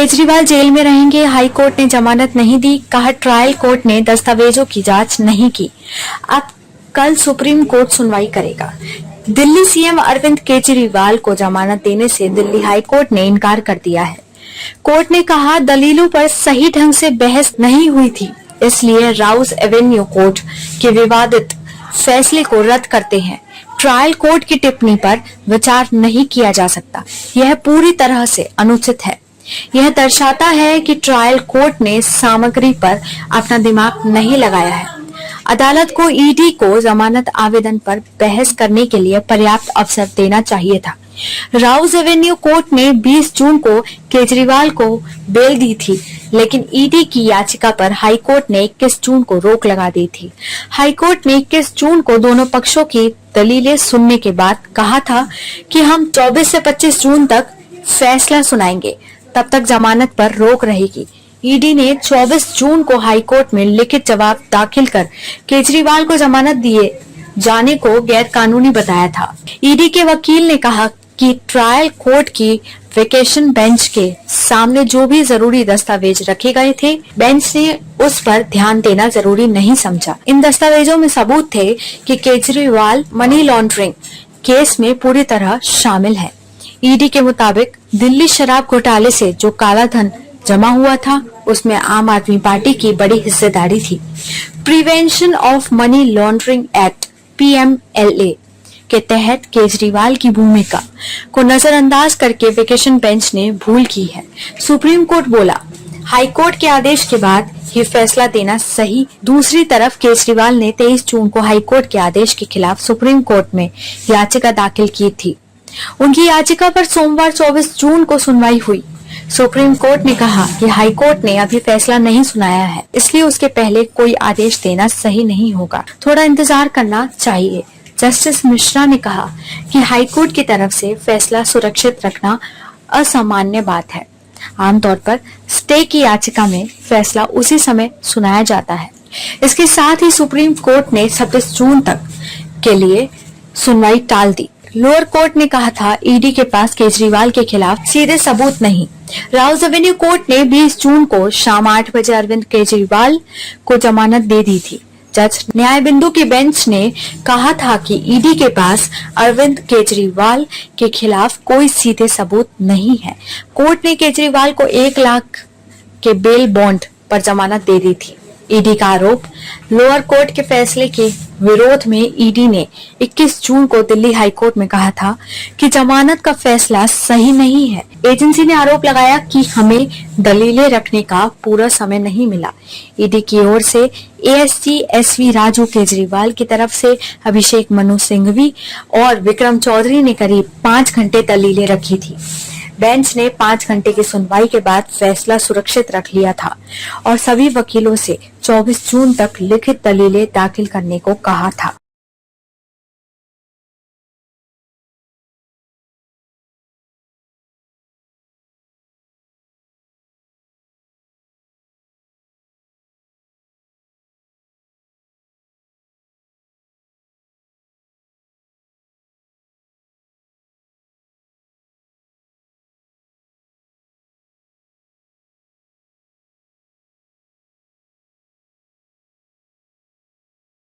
Kejriwal jail में रहेंगे, high court ने जमानत नहीं दी, कहा ट्रायल कोर्ट ने दस्तावेजों की जांच नहीं की। अब कल सुप्रीम कोर्ट सुनवाई करेगा। दिल्ली सीएम अरविंद केजरीवाल को जमानत देने से दिल्ली हाई कोर्ट ने इनकार कर दिया है। कोर्ट ने कहा दलीलों पर सही ढंग से बहस नहीं हुई थी, इसलिए राउज एवेन्यू कोर्ट के विवादित फैसले को रद्द करते हैं। ट्रायल कोर्ट की टिप्पणी पर विचार नहीं किया जा सकता, यह पूरी तरह से अनुचित है। यह दर्शाता है कि ट्रायल कोर्ट ने सामग्री पर अपना दिमाग नहीं लगाया है। अदालत को ईडी को जमानत आवेदन पर बहस करने के लिए पर्याप्त अवसर देना चाहिए था। राउज एवेन्यू कोर्ट ने 20 जून को केजरीवाल को बेल दी थी, लेकिन ईडी की याचिका पर हाई कोर्ट ने 21 जून को रोक लगा दी थी। हाई कोर्ट ने 21 जून को दोनों पक्षों की दलीलें सुनने के बाद कहा था कि हम 24 से 25 जून तक फैसला सुनाएंगे, तब तक जमानत पर रोक रहेगी। ईडी ने 24 जून को हाई कोर्ट में लिखित जवाब दाखिल कर केजरीवाल को जमानत दिए जाने को गैर कानूनी बताया था। ईडी के वकील ने कहा कि ट्रायल कोर्ट की वेकेशन बेंच के सामने जो भी जरूरी दस्तावेज रखे गए थे, बेंच ने उस पर ध्यान देना जरूरी नहीं समझा। इन दस्तावेजों में सबूत थे कि केजरीवाल मनी लॉन्ड्रिंग केस में पूरी तरह शामिल है। ईडी के मुताबिक दिल्ली शराब घोटाले से जो काला धन जमा हुआ था, उसमें आम आदमी पार्टी की बड़ी हिस्सेदारी थी। Prevention of money laundering act PMLA के तहत केजरीवाल की भूमिका को नजरअंदाज करके वेकेशन बेंच ने भूल की है। सुप्रीम कोर्ट बोला, हाई कोर्ट के आदेश के बाद ये फैसला देना सही। दूसरी तरफ केजरीवाल ने 23 जून को हाई कोर्ट के आदेश के खिलाफ सुप्रीम कोर्ट में याचिका दाखिल की थी। उनकी याचिका पर सोमवार 24 जून को सुनवाई हुई। सुप्रीम कोर्ट ने कहा कि हाई कोर्ट ने अभी फैसला नहीं सुनाया है, इसलिए उसके पहले कोई आदेश देना सही नहीं होगा, थोड़ा इंतजार करना चाहिए। जस्टिस मिश्रा ने कहा कि हाई कोर्ट की तरफ से फैसला सुरक्षित रखना असामान्य बात है। आमतौर पर स्टे की याचिका में फैसला उसी समय सुनाया जाता है। इसके साथ ही सुप्रीम कोर्ट ने 26 जून तक के लिए सुनवाई टाल दी। लोअर कोर्ट ने कहा था ईडी के पास केजरीवाल के खिलाफ सीधे सबूत नहीं। राउज एवेन्यू कोर्ट ने 20 जून को शाम 8 बजे अरविंद केजरीवाल को जमानत दे दी थी। जज न्याय बिंदु की बेंच ने कहा था कि ईडी के पास अरविंद केजरीवाल के खिलाफ कोई सीधे सबूत नहीं है। कोर्ट ने केजरीवाल को 1 लाख के बेल बॉन्ड पर जमानत दे दी थी। ईडी का आरोप, लोअर कोर्ट के फैसले के विरोध में ईडी ने 21 जून को दिल्ली हाई कोर्ट में कहा था कि जमानत का फैसला सही नहीं है। एजेंसी ने आरोप लगाया कि हमें दलीलें रखने का पूरा समय नहीं मिला। ईडी की ओर से ASG SV राजू केजरीवाल की तरफ से अभिषेक मनु सिंघवी और विक्रम चौधरी ने करीब 5 घंटे दलीलें रखी थी। बेंच ने 5 घंटे की सुनवाई के बाद फैसला सुरक्षित रख लिया था और सभी वकीलों से 24 जून तक लिखित दलीलें दाखिल करने को कहा था।